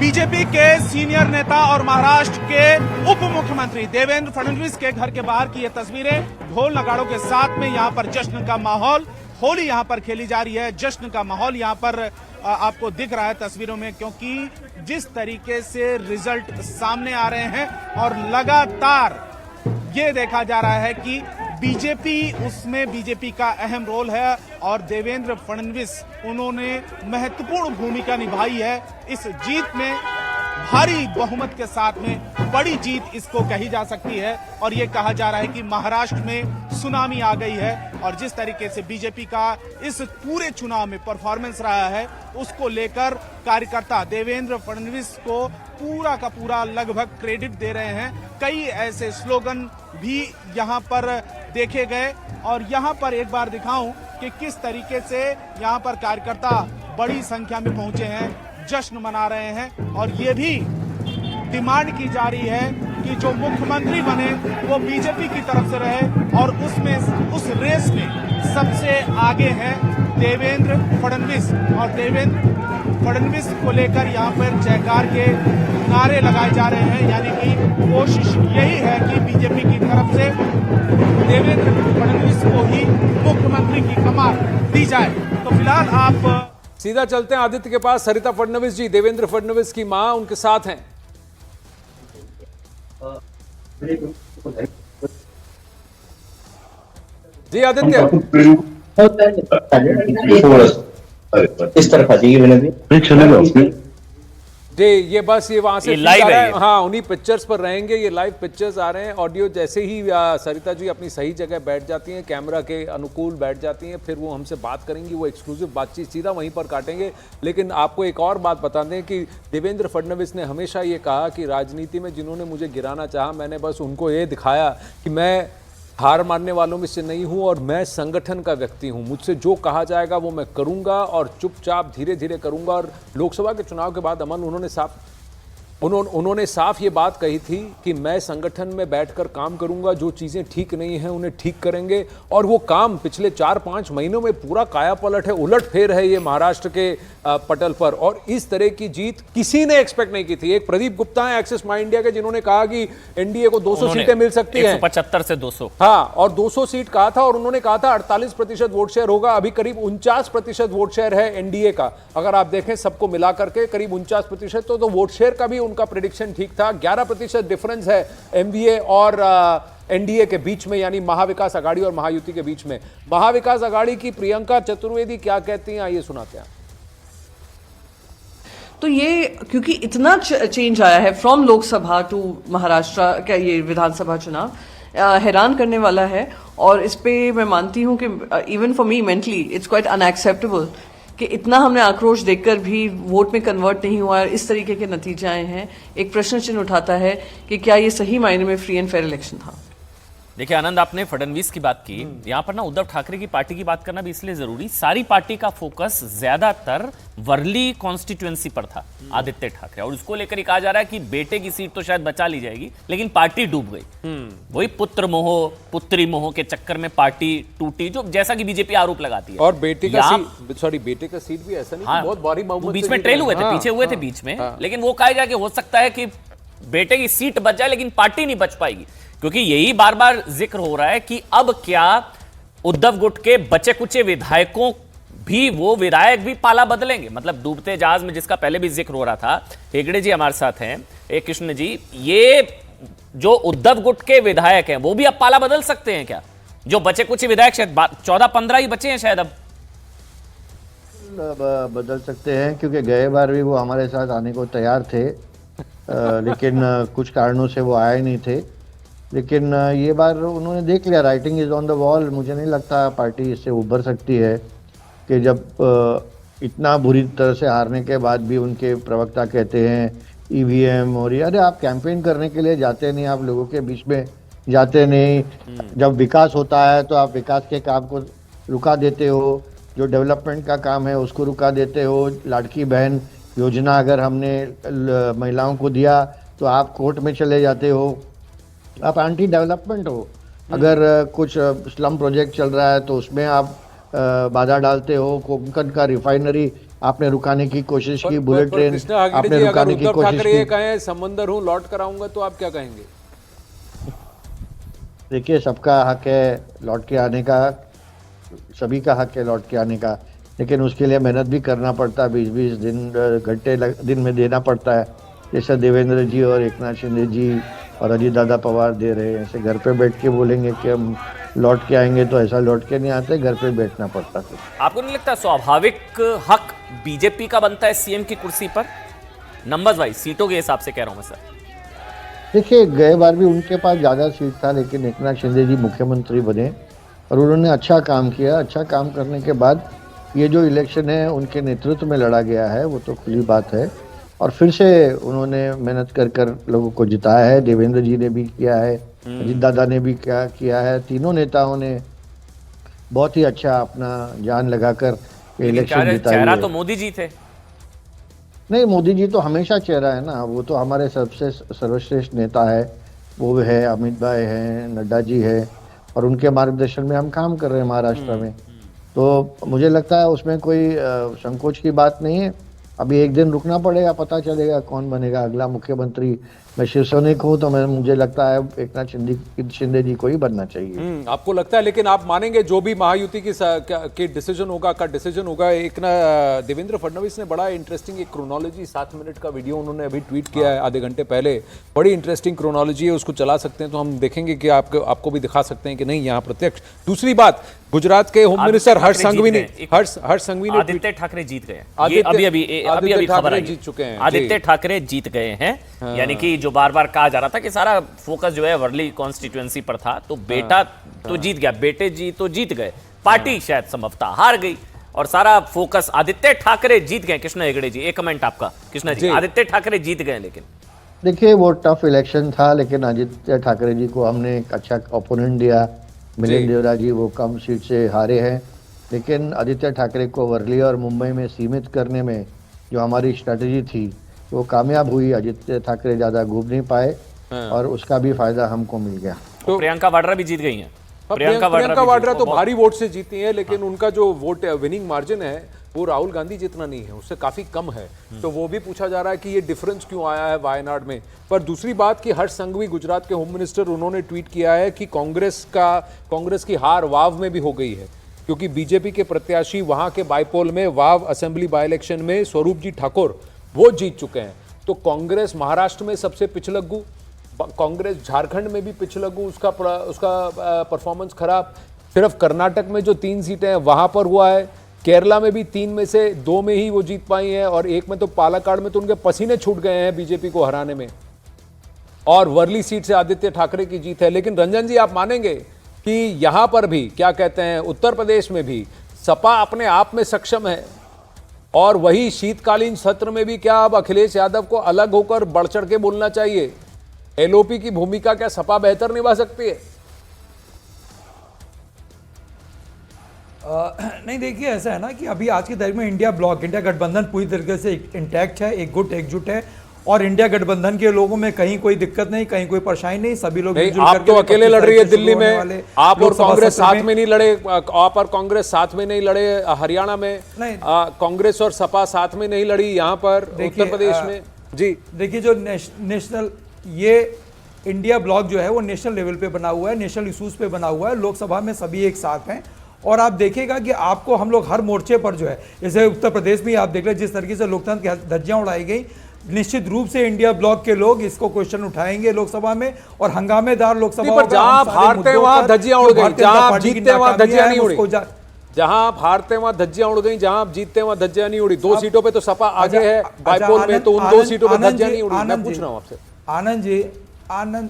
BJP के senior नेता और महाराष्ट्र के उप मुख्यमंत्री देवेंद्र फडणवीस के घर के बाहर की ये तस्वीरें, ढोल नगाड़ों के साथ में यहां पर जश्न का माहौल, होली यहां पर खेली जा रही है। जश्न का माहौल यहां पर आपको दिख रहा है तस्वीरों में, क्योंकि जिस तरीके से रिजल्ट सामने आ रहे हैं और लगातार ये देखा जा रहा है कि बीजेपी का अहम रोल है और देवेंद्र फडणवीस उन्होंने महत्वपूर्ण भूमिका निभाई है इस जीत में। भारी बहुमत के साथ में बड़ी जीत इसको कही जा सकती है और ये कहा जा रहा है कि महाराष्ट्र में सुनामी आ गई है। और जिस तरीके से बीजेपी का इस पूरे चुनाव में परफॉर्मेंस रहा है, उसको लेकर कार्यकर्ता देवेंद्र फडणवीस को पूरा का पूरा लगभग क्रेडिट दे रहे हैं। कई ऐसे स्लोगन भी यहां पर देखे गए और यहां पर एक बार दिखाऊं कि किस तरीके से यहां पर कार्यकर्ता बड़ी संख्या में पहुंचे हैं, जश्न मना रहे हैं और ये भी डिमांड की जा रही है कि जो मुख्यमंत्री बने वो बीजेपी की तरफ से रहे और उस रेस में सबसे आगे हैं देवेंद्र फडणवीस। और देवेंद्र फडणवीस को लेकर यहाँ पर जयकार के नारे लगाए जा रहे हैं, यानी कि कोशिश यही है कि बीजेपी की तरफ से देवेंद्र फडणवीस को ही मुख्यमंत्री की कमान दी जाए। तो फिलहाल आप सीधा चलते हैं आदित्य के पास। सरिता फडणवीस जी, देवेंद्र फडणवीस की मां, उनके साथ हैं। जी आदित्य, इस तरफ आ जाइए विनय जी। जी ये बस ये वहां से लाइव है। हाँ, उन्हीं पिक्चर्स पर रहेंगे। ये लाइव पिक्चर्स आ रहे हैं। ऑडियो जैसे ही सरिता जी अपनी सही जगह बैठ जाती हैं, कैमरा के अनुकूल बैठ जाती हैं, फिर वो हमसे बात करेंगी। वो एक्सक्लूसिव बातचीत सीधा वहीं पर काटेंगे। लेकिन आपको एक और बात बता दें कि देवेंद्र फडणवीस ने हमेशा ये कहा कि राजनीति में जिन्होंने मुझे गिराना चाहा, मैंने बस उनको ये दिखाया कि मैं हार मानने वालों में से नहीं हूं और मैं संगठन का व्यक्ति हूं। मुझसे जो कहा जाएगा वो मैं करूंगा और चुपचाप धीरे धीरे करूंगा। और लोकसभा के चुनाव के बाद अमन उन्होंने साफ ये बात कही थी कि मैं संगठन में बैठकर काम करूंगा, जो चीजें ठीक नहीं हैं उन्हें ठीक करेंगे। और वो काम पिछले 4-5 महीनों में पूरा कायापलट है, उलटफेर है ये महाराष्ट्र के पटल पर। और इस तरह की जीत किसी ने एक्सपेक्ट नहीं की थी। एक प्रदीप गुप्ता है एक्सिस माई इंडिया के, जिन्होंने कहा कि एनडीए को 200 सीटें मिल सकती हैं, 175 से 200। हाँ, और 200 सीट कहा था और उन्होंने कहा था 48% वोट शेयर होगा। अभी करीब 49% वोट शेयर है एनडीए का। अगर आप देखें सबको मिला करके करीब 49%, तो वोट शेयर का भी उनका प्रेडिक्शन ठीक था। 11% डिफरेंस है एमवीए और एनडीए के बीच में, यानी महाविकास आघाड़ी और महायुति के बीच में। महाविकास आघाड़ी की प्रियंका चतुर्वेदी क्या कहती हैं, आइए सुनाते हैं। तो ये क्योंकि इतना चेंज आया है फ्रॉम लोकसभा टू महाराष्ट्र का ये विधानसभा चुनाव, हैरान करने वाला है। और इस पे मैं मानती हूँ कि even for me mentally it's quite unacceptable कि इतना हमने आक्रोश देखकर भी वोट में कन्वर्ट नहीं हुआ और इस तरीके के नतीजे आए हैं। एक प्रश्न चिन्ह उठाता है कि क्या ये सही मायने में फ्री एंड फेयर इलेक्शन था। देखिए आनंद, आपने फडणवीस की बात की, यहाँ पर ना उद्धव ठाकरे की पार्टी की बात करना भी इसलिए जरूरी, सारी पार्टी का फोकस ज्यादातर वर्ली कॉन्स्टिट्यूएंसी पर था, आदित्य ठाकरे। और उसको लेकर कहा जा रहा है कि बेटे की सीट तो शायद बचा ली जाएगी, लेकिन पार्टी डूब गई। वही पुत्र मोह पुत्री मोह के चक्कर में पार्टी टूटी, जो जैसा कि बीजेपी आरोप लगाती है। और बेटे का सीट भी ऐसा नहीं, हाँ, बहुत भारी बहुमत बीच में ट्रेल हुए थे, पीछे हुए थे बीच में। लेकिन वो कहा जाए कि हो सकता है कि बेटे की सीट बच जाए लेकिन पार्टी नहीं बच पाएगी, क्योंकि यही बार बार जिक्र हो रहा है कि अब क्या उद्धव गुट के बचे कुचे विधायकों भी, वो विधायक भी पाला बदलेंगे। मतलब डूबते जहाज में, जिसका पहले भी जिक्र हो रहा था। हेगड़े जी हमारे साथ हैं, एक कृष्ण जी, ये जो उद्धव गुट के विधायक हैं वो भी अब पाला बदल सकते हैं क्या? जो बचे कुछ विधायक शायद 14-15 ही बचे हैं शायद, अब बदल सकते हैं, क्योंकि गए बार भी वो हमारे साथ आने को तैयार थे, लेकिन कुछ कारणों से वो आए नहीं थे। लेकिन ये बार उन्होंने देख लिया, writing is on the wall. मुझे नहीं लगता पार्टी इससे उभर सकती है कि जब इतना बुरी तरह से हारने के बाद भी उनके प्रवक्ता कहते हैं ईवीएम और ये। अरे आप कैंपेन करने के लिए जाते नहीं, आप लोगों के बीच में जाते नहीं। जब विकास होता है तो आप विकास के काम को रुका देते हो, जो डेवलपमेंट का काम है उसको रुका देते हो। लाड़की बहन योजना अगर हमने महिलाओं को दिया तो आप कोर्ट में चले जाते हो, आप एंटी डेवलपमेंट हो। अगर कुछ स्लम प्रोजेक्ट चल रहा है तो उसमें आप बाधा डालते हो। कोंकण का रिफाइनरी आपने रुकाने की कोशिश की, पर बुलेट ट्रेन कृष्णा हेगड़े आपने जी, रुकाने अगर की उद्धव कोशिश ठाकरे ये की। कहें समंदर हूँ लौट कर आऊंगा, तो आप क्या कहेंगे? देखिए, सबका हक है लौट के आने का, सभी का हक है लौट के आने का, लेकिन उसके लिए मेहनत भी करना पड़ता है, 20-20 घंटे दिन में देना पड़ता है, जैसे देवेंद्र जी और एकनाथ शिंदे जी और अजीत दादा पवार दे रहे हैं। ऐसे घर पे बैठ के बोलेंगे कि हम लौट के आएंगे, तो ऐसा लौट के नहीं आते, घर पे बैठना पड़ता है। आपको नहीं लगता स्वाभाविक हक बीजेपी का बनता है सीएम की कुर्सी पर? नंबर्स वाइज, सीटों के हिसाब से कह रहा हूं मैं सर। देखिए, गए बार भी उनके पास ज़्यादा सीट था, लेकिन एकनाथ शिंदे जी मुख्यमंत्री बने और उन्होंने अच्छा काम किया। अच्छा काम करने के बाद ये जो इलेक्शन है उनके नेतृत्व में लड़ा गया है, वो तो खुली बात है, और फिर से उन्होंने मेहनत कर कर लोगों को जिताया है। देवेंद्र जी ने भी किया है, अजीत दादा ने भी क्या किया है, तीनों नेताओं ने बहुत ही अच्छा अपना जान लगाकर इलेक्शन जिताई चेहरा है। तो मोदी जी थे। नहीं, मोदी जी तो हमेशा चेहरा है ना, वो तो हमारे सबसे सर्वश्रेष्ठ नेता है, वो है, अमित भाई हैं, नड्डा जी है, और उनके मार्गदर्शन में हम काम कर रहे हैं महाराष्ट्र में। तो मुझे लगता है उसमें कोई संकोच की बात नहीं है। अभी एक दिन रुकना पड़ेगा, पता चलेगा कौन बनेगा अगला मुख्यमंत्री। मैं शिवसैनिक हूँ, तो मुझे लगता है एकनाथ शिंदे जी को ही बनना चाहिए। आपको लगता है, लेकिन आप मानेंगे जो भी महायुति की डिसीजन होगा एक ना, देवेंद्र फडणवीस ने बड़ा इंटरेस्टिंग एक क्रोनोलॉजी 7 मिनट का वीडियो उन्होंने अभी ट्वीट किया है आधे घंटे पहले। बड़ी इंटरेस्टिंग क्रोनोलॉजी है, उसको चला सकते हैं तो हम देखेंगे कि आपको भी दिखा सकते हैं कि नहीं यहाँ प्रत्यक्ष। दूसरी बात, गुजरात के होम मिनिस्टर हर्ष संघवी ने आदित्य ठाकरे जीत गए, ये अभी खबर आई, जीत चुके हैं। आदित्य ठाकरे जीत गए हैं। यानी कि जो बार बार कहा जा रहा था कि सारा फोकस जो है वर्ली कॉन्स्टिट्यूएंसी पर था, तो बेटा तो जीत गया, बेटे जी तो जीत गए, पार्टी शायद संभवतः हार गई और सारा फोकस आदित्य ठाकरे जीत गए। कृष्णा हेगड़े जी, एक कमेंट आपका। कृष्णा जी, आदित्य ठाकरे जीत गए, लेकिन देखिए वो टफ इलेक्शन था, लेकिन आदित्य ठाकरे जी को हमने एक अच्छा ओपोनेंट दिया। मिलिंद देवरा जी वो कम सीट से हारे हैं, लेकिन आदित्य ठाकरे को वर्ली और मुंबई में सीमित करने में जो हमारी स्ट्रेटजी थी वो कामयाब हुई। आदित्य ठाकरे ज़्यादा घूम नहीं पाए और उसका भी फायदा हमको मिल गया। तो प्रियंका वाड्रा भी जीत गई हैं। प्रियंका वाड्रा तो भारी वोट से जीती है, लेकिन उनका जो वोट विनिंग मार्जिन है वो राहुल गांधी जितना नहीं है, उससे काफी कम है। तो वो भी पूछा जा रहा है कि ये डिफरेंस क्यों आया है वायनाड में। पर दूसरी बात कि हर्ष संघवी गुजरात के होम मिनिस्टर, उन्होंने ट्वीट किया है कि कांग्रेस की हार वाव में भी हो गई है, क्योंकि बीजेपी के प्रत्याशी वहां के बाईपोल में वाव असेंबली बाई इलेक्शन में स्वरूप जी ठाकुर वो जीत चुके हैं। तो कांग्रेस महाराष्ट्र में सबसे पिछलग्गू, कांग्रेस झारखंड में भी पिछलग्गू, उसका परफॉर्मेंस खराब। सिर्फ कर्नाटक में जो 3 सीटें हैं वहां पर हुआ है, केरला में भी 3 में से 2 में ही वो जीत पाई हैं, और एक में तो पालाकाड़ में तो उनके पसीने छूट गए हैं बीजेपी को हराने में, और वर्ली सीट से आदित्य ठाकरे की जीत है। लेकिन रंजन जी, आप मानेंगे कि यहां पर भी क्या कहते हैं, उत्तर प्रदेश में भी सपा अपने आप में सक्षम है, और वही शीतकालीन सत्र में भी क्या अब अखिलेश यादव को अलग होकर बढ़ चढ़ के बोलना चाहिए? एलओपी की भूमिका क्या सपा बेहतर निभा सकती है? नहीं, देखिए ऐसा है ना कि अभी आज की तारीख में इंडिया गठबंधन पूरी तरीके से इंटैक्ट है, एक गुट एकजुट है, और इंडिया गठबंधन के लोगों में कहीं कोई दिक्कत नहीं, कहीं कोई परेशानी नहीं, सभी लोग नहीं, आप तो अकेले लड़ रही है दिल्ली में, आप और कांग्रेस साथ में नहीं लड़े, आप और कांग्रेस साथ में नहीं लड़े हरियाणा में, कांग्रेस और सपा साथ में नहीं लड़ी यहाँ पर उत्तर प्रदेश में। जी देखिए, जो नेशनल ये इंडिया ब्लॉक जो है वो नेशनल लेवल पे बना हुआ है, नेशनल इशूज पे बना हुआ है, लोकसभा में सभी एक साथ हैं, और आप देखिएगा कि आपको हम लोग हर मोर्चे पर जो है, जैसे उत्तर प्रदेश में आप देख रहे जिस तरीके से लोकतंत्र की धज्जियां उड़ाई गई, निश्चित रूप से इंडिया ब्लॉक के लोग इसको क्वेश्चन उठाएंगे लोकसभा में, और हंगामेदार लोकसभा पर जहां आप हारते वहां धज्जियां उड़ गई, जहां आप जीतते वहां धज्जियां नहीं उड़ी, जहां आप हारते वहां धज्जियां उड़ गई, जहां आप जीतते वहां धज्जियां नहीं उड़ी। 2 सीटों पे तो सपा आगे है बाईपोल में, तो उन 2 सीटों पे धज्जियां नहीं उड़ी। मैं पूछ रहा हूं आपसे आनंद जी, आनंद